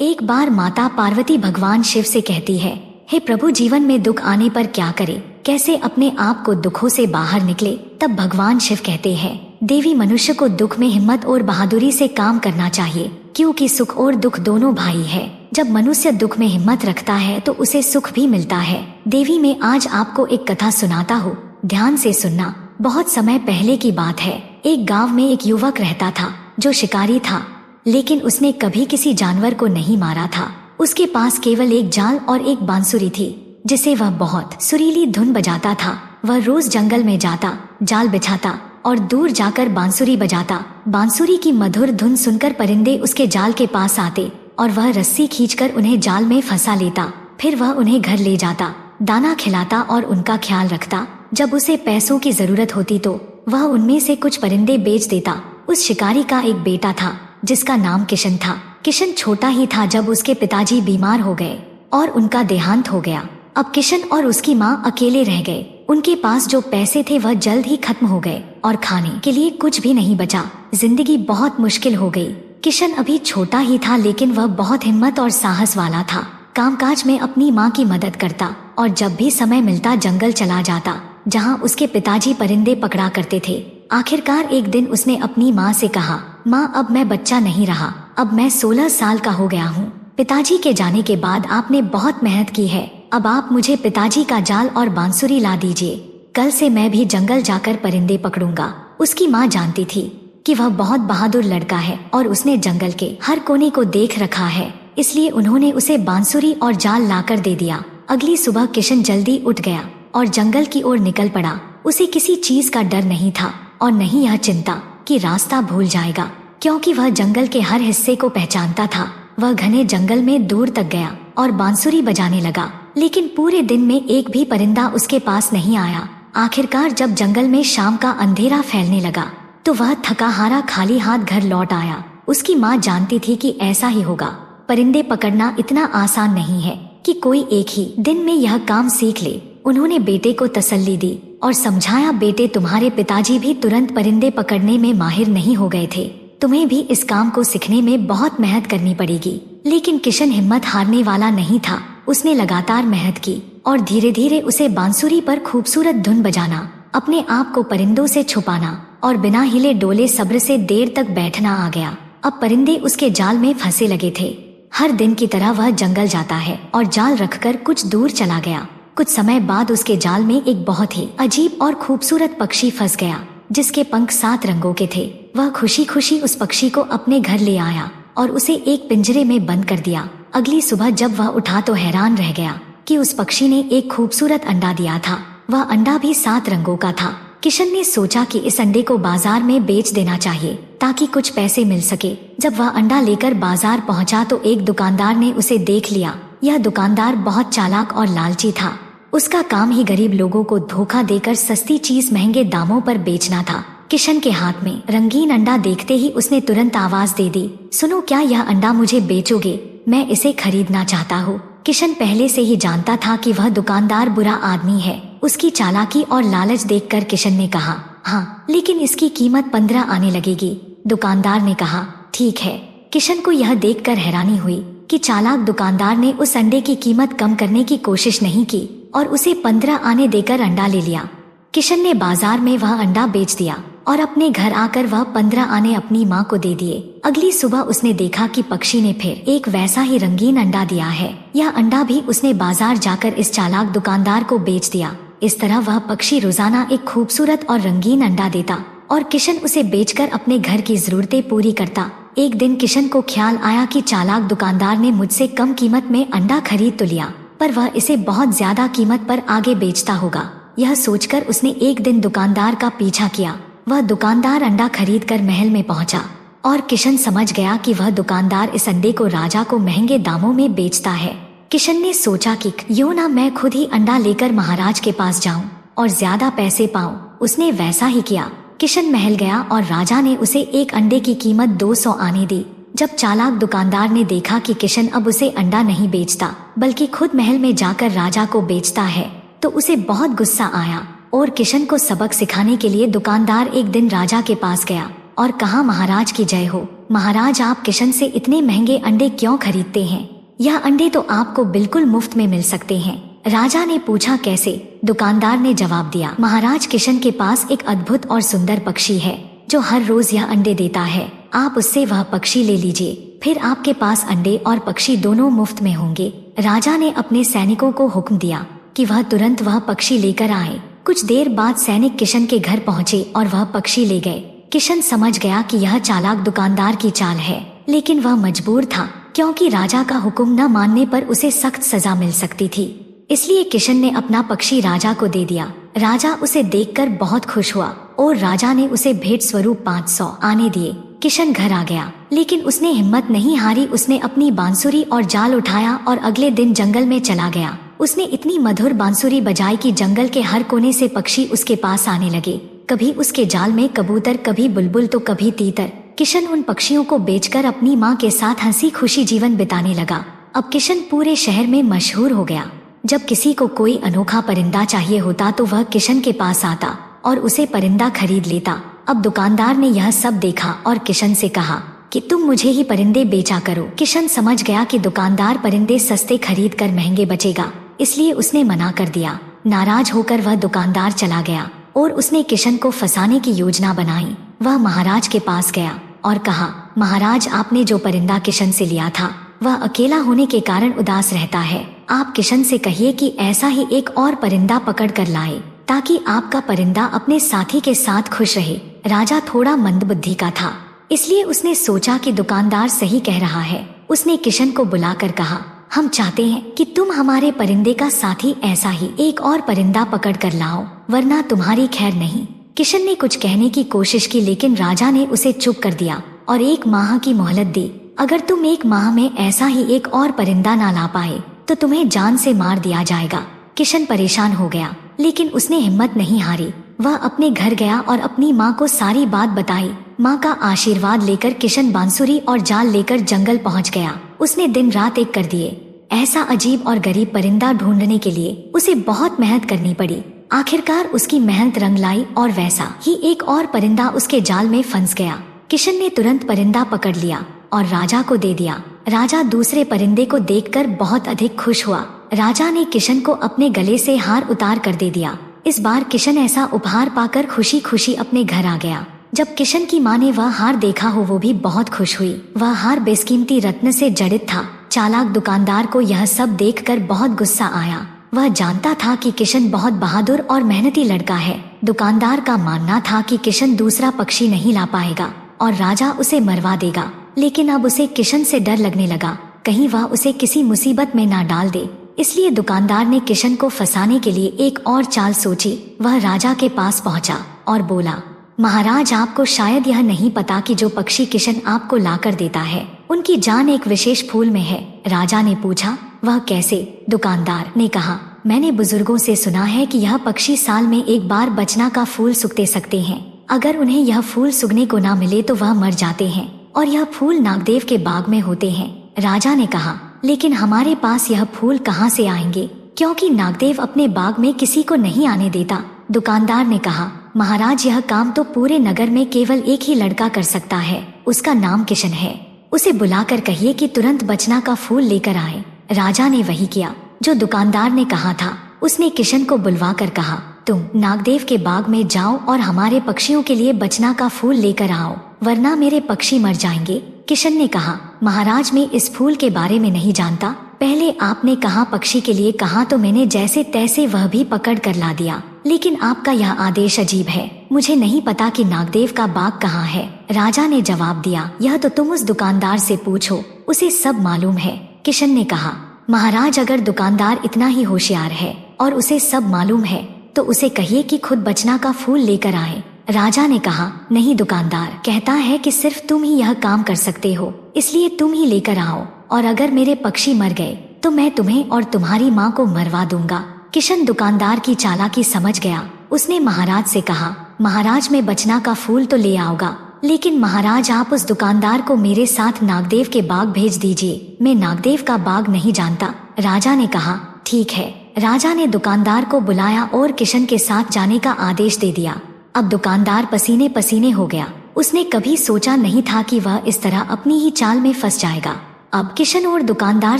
एक बार माता पार्वती भगवान शिव से कहती है, हे प्रभु, जीवन में दुख आने पर क्या करे, कैसे अपने आप को दुखों से बाहर निकले। तब भगवान शिव कहते हैं, देवी, मनुष्य को दुख में हिम्मत और बहादुरी से काम करना चाहिए, क्योंकि सुख और दुख दोनों भाई है। जब मनुष्य दुख में हिम्मत रखता है तो उसे सुख भी मिलता है। देवी, मैं आज आपको एक कथा सुनाता हूँ, ध्यान से सुनना। बहुत समय पहले की बात है। एक गांव में एक युवक रहता था जो शिकारी था, लेकिन उसने कभी किसी जानवर को नहीं मारा था। उसके पास केवल एक जाल और एक बांसुरी थी, जिसे वह बहुत सुरीली धुन बजाता था। वह रोज जंगल में जाता, जाल बिछाता और दूर जाकर बांसुरी बजाता। बांसुरी की मधुर धुन सुनकर परिंदे उसके जाल के पास आते और वह रस्सी खींचकर उन्हें जाल में फंसा लेता। फिर वह उन्हें घर ले जाता, दाना खिलाता और उनका ख्याल रखता। जब उसे पैसों की जरूरत होती तो वह उनमें से कुछ परिंदे बेच देता। उस शिकारी का एक बेटा था जिसका नाम किशन था। किशन छोटा ही था जब उसके पिताजी बीमार हो गए और उनका देहांत हो गया। अब किशन और उसकी माँ अकेले रह गए। उनके पास जो पैसे थे वह जल्द ही खत्म हो गए और खाने के लिए कुछ भी नहीं बचा। जिंदगी बहुत मुश्किल हो गई। किशन अभी छोटा ही था, लेकिन वह बहुत हिम्मत और साहस वाला था। कामकाज में अपनी माँ की मदद करता और जब भी समय मिलता जंगल चला जाता, जहाँ उसके पिताजी परिंदे पकड़ा करते थे। आखिरकार एक दिन उसने अपनी माँ से कहा, माँ, अब मैं बच्चा नहीं रहा, अब मैं 16 साल का हो गया हूँ। पिताजी के जाने के बाद आपने बहुत मेहनत की है, अब आप मुझे पिताजी का जाल और बांसुरी ला दीजिए। कल से मैं भी जंगल जाकर परिंदे पकड़ूंगा। उसकी माँ जानती थी कि वह बहुत बहादुर लड़का है और उसने जंगल के हर कोने को देख रखा है, इसलिए उन्होंने उसे बांसुरी और जाल लाकर दे दिया। अगली सुबह किशन जल्दी उठ गया और जंगल की ओर निकल पड़ा। उसे किसी चीज का डर नहीं था और नहीं यह चिंता कि रास्ता भूल जाएगा, क्योंकि वह जंगल के हर हिस्से को पहचानता था। वह घने जंगल में दूर तक गया और बांसुरी बजाने लगा, लेकिन पूरे दिन में एक भी परिंदा उसके पास नहीं आया। आखिरकार जब जंगल में शाम का अंधेरा फैलने लगा तो वह थका हारा खाली हाथ घर लौट आया। उसकी माँ जानती थी कि ऐसा ही होगा। परिंदे पकड़ना इतना आसान नहीं है कि कोई एक ही दिन में यह काम सीख ले। उन्होंने बेटे को तसल्ली दी और समझाया, बेटे, तुम्हारे पिताजी भी तुरंत परिंदे पकड़ने में माहिर नहीं हो गए थे, तुम्हें भी इस काम को सीखने में बहुत मेहनत करनी पड़ेगी। लेकिन किशन हिम्मत हारने वाला नहीं था। उसने लगातार मेहनत की और धीरे धीरे उसे बांसुरी पर खूबसूरत धुन बजाना, अपने आप को परिंदों से छुपाना और बिना हिले डोले सब्र से देर तक बैठना आ गया। अब परिंदे उसके जाल में फंसे लगे थे। हर दिन की तरह वह जंगल जाता है और जाल रखकर कुछ दूर चला गया। कुछ समय बाद उसके जाल में एक बहुत ही अजीब और खूबसूरत पक्षी फंस गया, जिसके पंख 7 रंगों के थे। वह खुशी खुशी उस पक्षी को अपने घर ले आया और उसे एक पिंजरे में बंद कर दिया। अगली सुबह जब वह उठा तो हैरान रह गया कि उस पक्षी ने एक खूबसूरत अंडा दिया था। वह अंडा भी 7 रंगों का था। किशन ने सोचा कि इस अंडे को बाजार में बेच देना चाहिए ताकि कुछ पैसे मिल सके। जब वह अंडा लेकर बाजार पहुंचा तो एक दुकानदार ने उसे देख लिया। यह दुकानदार बहुत चालाक और लालची था। उसका काम ही गरीब लोगों को धोखा देकर सस्ती चीज महंगे दामों पर बेचना था। किशन के हाथ में रंगीन अंडा देखते ही उसने तुरंत आवाज दे दी, सुनो, क्या यह अंडा मुझे बेचोगे? मैं इसे खरीदना चाहता हूँ। किशन पहले से ही जानता था कि वह दुकानदार बुरा आदमी है। उसकी चालाकी और लालच देखकर किशन ने कहा, हाँ, लेकिन इसकी कीमत 15 आने लगेगी। दुकानदार ने कहा, ठीक है। किशन को यह देखकर हैरानी हुई कि चालाक दुकानदार ने उस अंडे की कीमत कम करने की कोशिश नहीं की और उसे 15 आने देकर अंडा ले लिया। किशन ने बाजार में वह अंडा बेच दिया और अपने घर आकर वह 15 आने अपनी माँ को दे दिए। अगली सुबह उसने देखा कि पक्षी ने फिर एक वैसा ही रंगीन अंडा दिया है। यह अंडा भी उसने बाजार जाकर इस चालाक दुकानदार को बेच दिया। इस तरह वह पक्षी रोजाना एक खूबसूरत और रंगीन अंडा देता और किशन उसे बेचकर अपने घर की जरूरतें पूरी करता। एक दिन किशन को ख्याल आया कि चालाक दुकानदार ने मुझसे कम कीमत में अंडा खरीद तो लिया, पर वह इसे बहुत ज्यादा कीमत पर आगे बेचता होगा। यह सोचकर उसने एक दिन दुकानदार का पीछा किया। वह दुकानदार अंडा खरीद कर महल में पहुंचा और किशन समझ गया कि वह दुकानदार इस अंडे को राजा को महंगे दामों में बेचता है। किशन ने सोचा कि क्यों ना मैं खुद ही अंडा लेकर महाराज के पास जाऊं और ज्यादा पैसे पाऊं। उसने वैसा ही किया। किशन महल गया और राजा ने उसे एक अंडे की कीमत 200 आने दी। जब चालाक दुकानदार ने देखा कि किशन अब उसे अंडा नहीं बेचता बल्कि खुद महल में जाकर राजा को बेचता है, तो उसे बहुत गुस्सा आया और किशन को सबक सिखाने के लिए दुकानदार एक दिन राजा के पास गया और कहा, महाराज की जय हो, महाराज, आप किशन से इतने महंगे अंडे क्यों खरीदते हैं? यह अंडे तो आपको बिल्कुल मुफ्त में मिल सकते हैं। राजा ने पूछा, कैसे? दुकानदार ने जवाब दिया, महाराज, किशन के पास एक अद्भुत और सुंदर पक्षी है जो हर रोज यह अंडे देता है। आप उससे वह पक्षी ले लीजिए, फिर आपके पास अंडे और पक्षी दोनों मुफ्त में होंगे। राजा ने अपने सैनिकों को हुक्म दिया कि वह तुरंत वह पक्षी लेकर आए। कुछ देर बाद सैनिक किशन के घर पहुँचे और वह पक्षी ले गए। किशन समझ गया कि यह चालाक दुकानदार की चाल है, लेकिन वह मजबूर था क्योंकि राजा का हुक्म न मानने पर उसे सख्त सजा मिल सकती थी। इसलिए किशन ने अपना पक्षी राजा को दे दिया। राजा उसे देखकर बहुत खुश हुआ और राजा ने उसे भेंट स्वरूप 500 आने दिए। किशन घर आ गया, लेकिन उसने हिम्मत नहीं हारी। उसने अपनी बांसुरी और जाल उठाया और अगले दिन जंगल में चला गया। उसने इतनी मधुर बांसुरी बजाई कि जंगल के हर कोने से पक्षी उसके पास आने लगे। कभी उसके जाल में कबूतर, कभी बुलबुल तो कभी तीतर। किशन उन पक्षियों को बेचकर अपनी माँ के साथ हंसी खुशी जीवन बिताने लगा। अब किशन पूरे शहर में मशहूर हो गया। जब किसी को कोई अनोखा परिंदा चाहिए होता तो वह किशन के पास आता और उसे परिंदा खरीद लेता। अब दुकानदार ने यह सब देखा और किशन से कहा कि तुम मुझे ही परिंदे बेचा करो। किशन समझ गया कि दुकानदार परिंदे सस्ते खरीद कर महंगे बचेगा, इसलिए उसने मना कर दिया। नाराज होकर वह दुकानदार चला गया और उसने किशन को फंसाने की योजना बनाई। वह महाराज के पास गया और कहा, महाराज, आपने जो परिंदा किशन से लिया था वह अकेला होने के कारण उदास रहता है। आप किशन से कहिए कि ऐसा ही एक और परिंदा पकड़ कर लाए ताकि आपका परिंदा अपने साथी के साथ खुश रहे। राजा थोड़ा मंदबुद्धि का था, इसलिए उसने सोचा कि दुकानदार सही कह रहा है। उसने किशन को बुलाकर कहा, हम चाहते हैं कि तुम हमारे परिंदे का साथी ऐसा ही एक और परिंदा पकड़ कर लाओ, वरना तुम्हारी खैर नहीं। किशन ने कुछ कहने की कोशिश की, लेकिन राजा ने उसे चुप कर दिया और 1 माह की मोहलत दी। अगर तुम 1 माह में ऐसा ही एक और परिंदा ना ला पाए तो तुम्हें जान से मार दिया जाएगा। किशन परेशान हो गया, लेकिन उसने हिम्मत नहीं हारी। वह अपने घर गया और अपनी माँ को सारी बात बताई। माँ का आशीर्वाद लेकर किशन बांसुरी और जाल लेकर जंगल पहुँच गया। उसने दिन रात एक कर दिए। ऐसा अजीब और गरीब परिंदा ढूंढने के लिए उसे बहुत मेहनत करनी पड़ी। आखिरकार उसकी मेहनत रंग लाई और वैसा ही एक और परिंदा उसके जाल में फंस गया। किशन ने तुरंत परिंदा पकड़ लिया और राजा को दे दिया। राजा दूसरे परिंदे को देखकर बहुत अधिक खुश हुआ। राजा ने किशन को अपने गले से हार उतार कर दे दिया। इस बार किशन ऐसा उपहार पाकर खुशी खुशी अपने घर आ गया। जब किशन की माँ ने वह हार देखा हो वो भी बहुत खुश हुई। वह हार बेशकीमती रत्न से जड़ित था। चालाक दुकानदार को यह सब देखकर बहुत गुस्सा आया। वह जानता था कि किशन बहुत बहादुर और मेहनती लड़का है। दुकानदार का मानना था कि किशन दूसरा पक्षी नहीं ला पाएगा और राजा उसे मरवा देगा, लेकिन अब उसे किशन से डर लगने लगा, कहीं वह उसे किसी मुसीबत में ना डाल दे। इसलिए दुकानदार ने किशन को फंसाने के लिए एक और चाल सोची। वह राजा के पास पहुंचा और बोला, महाराज, आपको शायद यह नहीं पता कि जो पक्षी किशन आपको लाकर देता है उनकी जान एक विशेष फूल में है। राजा ने पूछा, वह कैसे? दुकानदार ने कहा, मैंने बुजुर्गों से सुना है कि यह पक्षी साल में एक बार बचना का फूल सुखते सकते हैं। अगर उन्हें यह फूल सुगने को ना मिले तो वह मर जाते हैं और यह फूल नागदेव के बाग में होते हैं। राजा ने कहा, लेकिन हमारे पास यह फूल कहाँ से आएंगे, क्योंकि नागदेव अपने बाग में किसी को नहीं आने देता। दुकानदार ने कहा, महाराज, यह काम तो पूरे नगर में केवल एक ही लड़का कर सकता है, उसका नाम किशन है। उसे बुलाकर कहिए कि तुरंत बचना का फूल लेकर आए। राजा ने वही किया जो दुकानदार ने कहा था। उसने किशन को बुलवा कर कहा, तुम नागदेव के बाग में जाओ और हमारे पक्षियों के लिए बचना का फूल लेकर आओ, वरना मेरे पक्षी मर जाएंगे। किशन ने कहा, महाराज, मैं इस फूल के बारे में नहीं जानता। पहले आपने कहा पक्षी के लिए कहा तो मैंने जैसे तैसे वह भी पकड़ कर ला दिया, लेकिन आपका यह आदेश अजीब है। मुझे नहीं पता कि नागदेव का बाग कहाँ है। राजा ने जवाब दिया, यह तो तुम उस दुकानदार से पूछो, उसे सब मालूम है। किशन ने कहा, महाराज, अगर दुकानदार इतना ही होशियार है और उसे सब मालूम है तो उसे कहिए कि खुद बचना का फूल लेकर आए। राजा ने कहा, नहीं, दुकानदार कहता है कि सिर्फ तुम ही यह काम कर सकते हो, इसलिए तुम ही लेकर आओ, और अगर मेरे पक्षी मर गए तो मैं तुम्हें और तुम्हारी माँ को मरवा दूंगा। किशन दुकानदार की चालाकी समझ गया। उसने महाराज से कहा, महाराज, मैं बचना का फूल तो ले आऊंगा, लेकिन महाराज, आप उस दुकानदार को मेरे साथ नागदेव के बाग भेज दीजिए। मैं नागदेव का बाग नहीं जानता। राजा ने कहा, ठीक है। राजा ने दुकानदार को बुलाया और किशन के साथ जाने का आदेश दे दिया। अब दुकानदार पसीने पसीने हो गया। उसने कभी सोचा नहीं था कि वह इस तरह अपनी ही चाल में फंस जाएगा। अब किशन और दुकानदार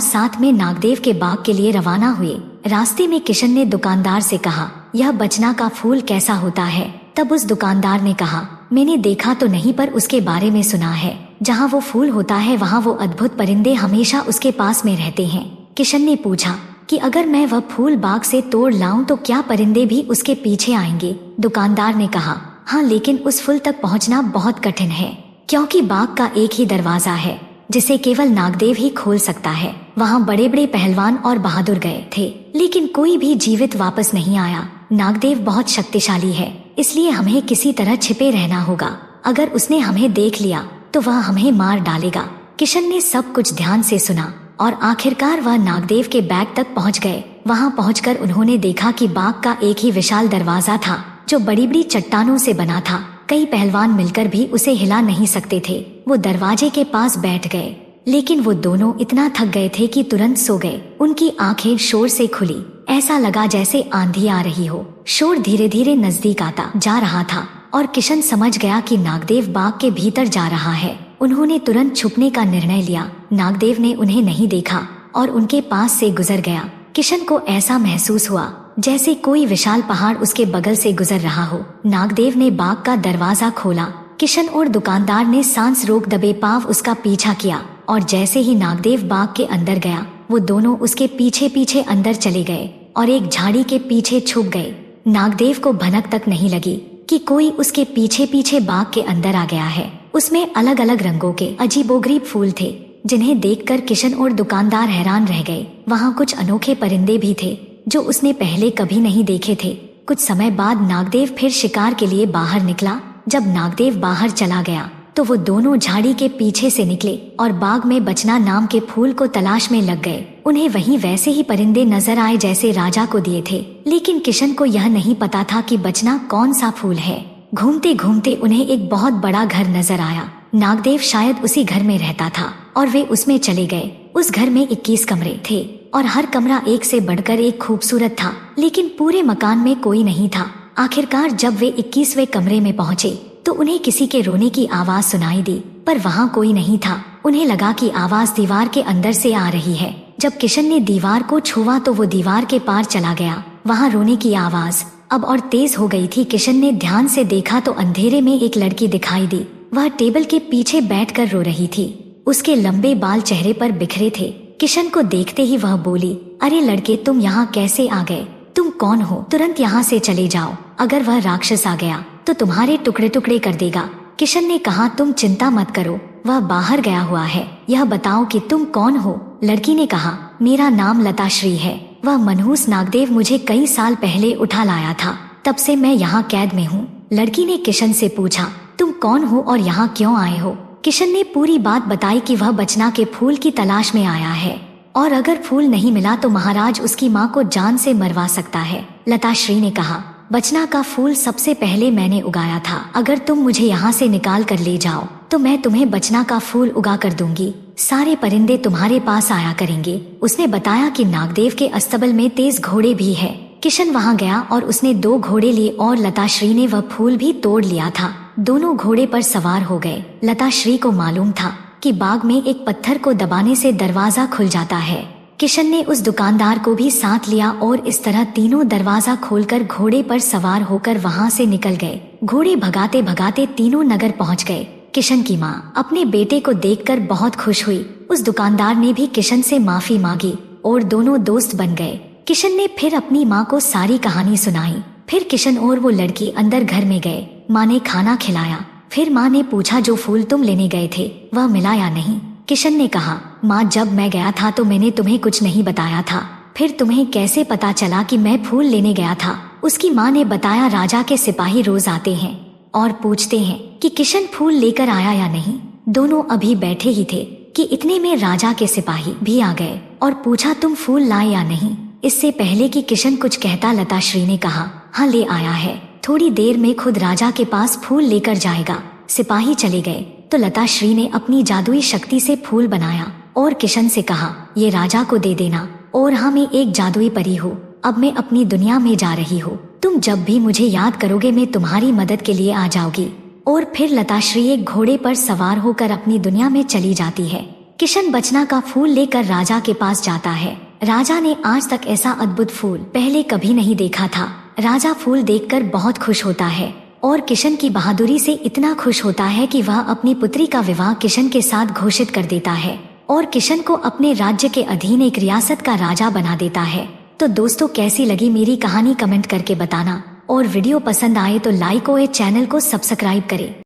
साथ में नागदेव के बाग के लिए रवाना हुए। रास्ते में किशन ने दुकानदार से कहा, यह बचना का फूल कैसा होता है? तब उस दुकानदार ने कहा, मैंने देखा तो नहीं पर उसके बारे में सुना है। जहाँ वो फूल होता है वहाँ वो अद्भुत परिंदे हमेशा उसके पास में रहते हैं। किशन ने पूछा कि अगर मैं वह फूल बाग से तोड़ लाऊं तो क्या परिंदे भी उसके पीछे आएंगे? दुकानदार ने कहा, हाँ, लेकिन उस फूल तक पहुँचना बहुत कठिन है, क्योंकि बाग का एक ही दरवाजा है जिसे केवल नागदेव ही खोल सकता है। वहाँ बड़े बड़े पहलवान और बहादुर गए थे, लेकिन कोई भी जीवित वापस नहीं आया। नागदेव बहुत शक्तिशाली है, इसलिए हमें किसी तरह छिपे रहना होगा। अगर उसने हमें देख लिया तो वह हमें मार डालेगा। किशन ने सब कुछ ध्यान से सुना और आखिरकार वह नागदेव के बैग तक पहुंच गए। वहां पहुंचकर उन्होंने देखा कि बाग का एक ही विशाल दरवाजा था जो बड़ी बड़ी चट्टानों से बना था। कई पहलवान मिलकर भी उसे हिला नहीं सकते थे। वो दरवाजे के पास बैठ गए, लेकिन वो दोनों इतना थक गए थे कि तुरंत सो गए। उनकी आंखें शोर से खुली, ऐसा लगा जैसे आंधी आ रही हो। शोर धीरे धीरे नजदीक आता जा रहा था और किशन समझ गया कि नागदेव बाग के भीतर जा रहा है। उन्होंने तुरंत छुपने का निर्णय लिया। नागदेव ने उन्हें नहीं देखा और उनके पास से गुजर गया। किशन को ऐसा महसूस हुआ जैसे कोई विशाल पहाड़ उसके बगल से गुजर रहा हो। नागदेव ने बाग का दरवाजा खोला। किशन और दुकानदार ने सांस रोक दबे पांव उसका पीछा किया और जैसे ही नागदेव बाग के अंदर गया वो दोनों उसके पीछे पीछे अंदर चले गए और एक झाड़ी के पीछे छुप गए। नागदेव को भनक तक नहीं लगी कि कोई उसके पीछे पीछे बाग के अंदर आ गया है। उसमें अलग अलग रंगों के अजीबोगरीब फूल थे, जिन्हें देखकर किशन और दुकानदार हैरान रह गए। वहाँ कुछ अनोखे परिंदे भी थे जो उसने पहले कभी नहीं देखे थे। कुछ समय बाद नागदेव फिर शिकार के लिए बाहर निकला। जब नागदेव बाहर चला गया तो वो दोनों झाड़ी के पीछे से निकले और बाग में बचना नाम के फूल को तलाश में लग गए। उन्हें वहीं वैसे ही परिंदे नजर आए जैसे राजा को दिए थे, लेकिन किशन को यह नहीं पता था कि बचना कौन सा फूल है। घूमते घूमते उन्हें एक बहुत बड़ा घर नजर आया। नागदेव शायद उसी घर में रहता था और वे उसमें चले गए। उस घर में 21 कमरे थे और हर कमरा एक से बढ़कर एक खूबसूरत था, लेकिन पूरे मकान में कोई नहीं था। आखिरकार जब वे 21वें कमरे में पहुँचे तो उन्हें किसी के रोने की आवाज सुनाई दी, पर वहाँ कोई नहीं था। उन्हें लगा कि आवाज दीवार के अंदर से आ रही है। जब किशन ने दीवार को छुआ तो वो दीवार के पार चला गया। वहाँ रोने की आवाज अब और तेज हो गई थी। किशन ने ध्यान से देखा तो अंधेरे में एक लड़की दिखाई दी। वह टेबल के पीछे बैठकर रो रही थी। उसके लंबे बाल चेहरे पर बिखरे थे। किशन को देखते ही वह बोली, अरे लड़के, तुम यहाँ कैसे आ गए? तुम कौन हो? तुरंत यहाँ से चले जाओ। अगर वह राक्षस आ गया तो तुम्हारे टुकड़े टुकड़े कर देगा। किशन ने कहा, तुम चिंता मत करो, वह बाहर गया हुआ है। यह बताओ कि तुम कौन हो? लड़की ने कहा, मेरा नाम लताश्री है। वह मनहूस नागदेव मुझे कई साल पहले उठा लाया था, तब से मैं यहाँ कैद में हूँ। लड़की ने किशन से पूछा, तुम कौन हो और यहाँ क्यों आए हो? किशन ने पूरी बात बताई कि वह बचना के फूल की तलाश में आया है और अगर फूल नहीं मिला तो महाराज उसकी माँ को जान से मरवा सकता है। लताश्री ने कहा, बचना का फूल सबसे पहले मैंने उगाया था। अगर तुम मुझे यहाँ से निकाल कर ले जाओ तो मैं तुम्हें बचना का फूल उगा कर दूंगी। सारे परिंदे तुम्हारे पास आया करेंगे। उसने बताया कि नागदेव के अस्तबल में तेज घोड़े भी है। किशन वहाँ गया और उसने 2 घोड़े लिए और लताश्री ने वह फूल भी तोड़ लिया था। दोनों घोड़े पर सवार हो गए। लताश्री को मालूम था कि बाग में एक पत्थर को दबाने से दरवाजा खुल जाता है। किशन ने उस दुकानदार को भी साथ लिया और इस तरह तीनों दरवाजा खोलकर घोड़े पर सवार होकर वहाँ से निकल गए। घोड़े भगाते भगाते तीनों नगर पहुँच गए। किशन की माँ अपने बेटे को देखकर बहुत खुश हुई। उस दुकानदार ने भी किशन से माफी मांगी और दोनों दोस्त बन गए। किशन ने फिर अपनी माँ को सारी कहानी सुनाई। फिर किशन और वो लड़की अंदर घर में गए। माँ ने खाना खिलाया। फिर माँ ने पूछा, जो फूल तुम लेने गए थे वह मिला या नहीं? किशन ने कहा, माँ, जब मैं गया था तो मैंने तुम्हें कुछ नहीं बताया था। फिर तुम्हें कैसे पता चला कि मैं फूल लेने गया था? उसकी माँ ने बताया, राजा के सिपाही रोज आते हैं और पूछते हैं कि किशन फूल लेकर आया या नहीं। दोनों अभी बैठे ही थे कि इतने में राजा के सिपाही भी आ गए और पूछा, तुम फूल लाए या नहीं? इससे पहले कि किशन कुछ कहता, लताश्री ने कहा, हाँ, ले आया है। थोड़ी देर में खुद राजा के पास फूल लेकर जाएगा। सिपाही चले गए तो लताश्री ने अपनी जादुई शक्ति से फूल बनाया और किशन से कहा, ये राजा को दे देना। और हाँ, मैं एक जादुई परी हूँ। अब मैं अपनी दुनिया में जा रही हूँ। तुम जब भी मुझे याद करोगे मैं तुम्हारी मदद के लिए आ जाऊंगी। और फिर लताश्री एक घोड़े पर सवार होकर अपनी दुनिया में चली जाती है। किशन बचना का फूल लेकर राजा के पास जाता है। राजा ने आज तक ऐसा अद्भुत फूल पहले कभी नहीं देखा था। राजा फूल देखकर बहुत खुश होता है और किशन की बहादुरी से इतना खुश होता है कि वह अपनी पुत्री का विवाह किशन के साथ घोषित कर देता है और किशन को अपने राज्य के अधीन एक रियासत का राजा बना देता है। तो दोस्तों, कैसी लगी मेरी कहानी कमेंट करके बताना और वीडियो पसंद आए तो लाइक और चैनल को सब्सक्राइब करें।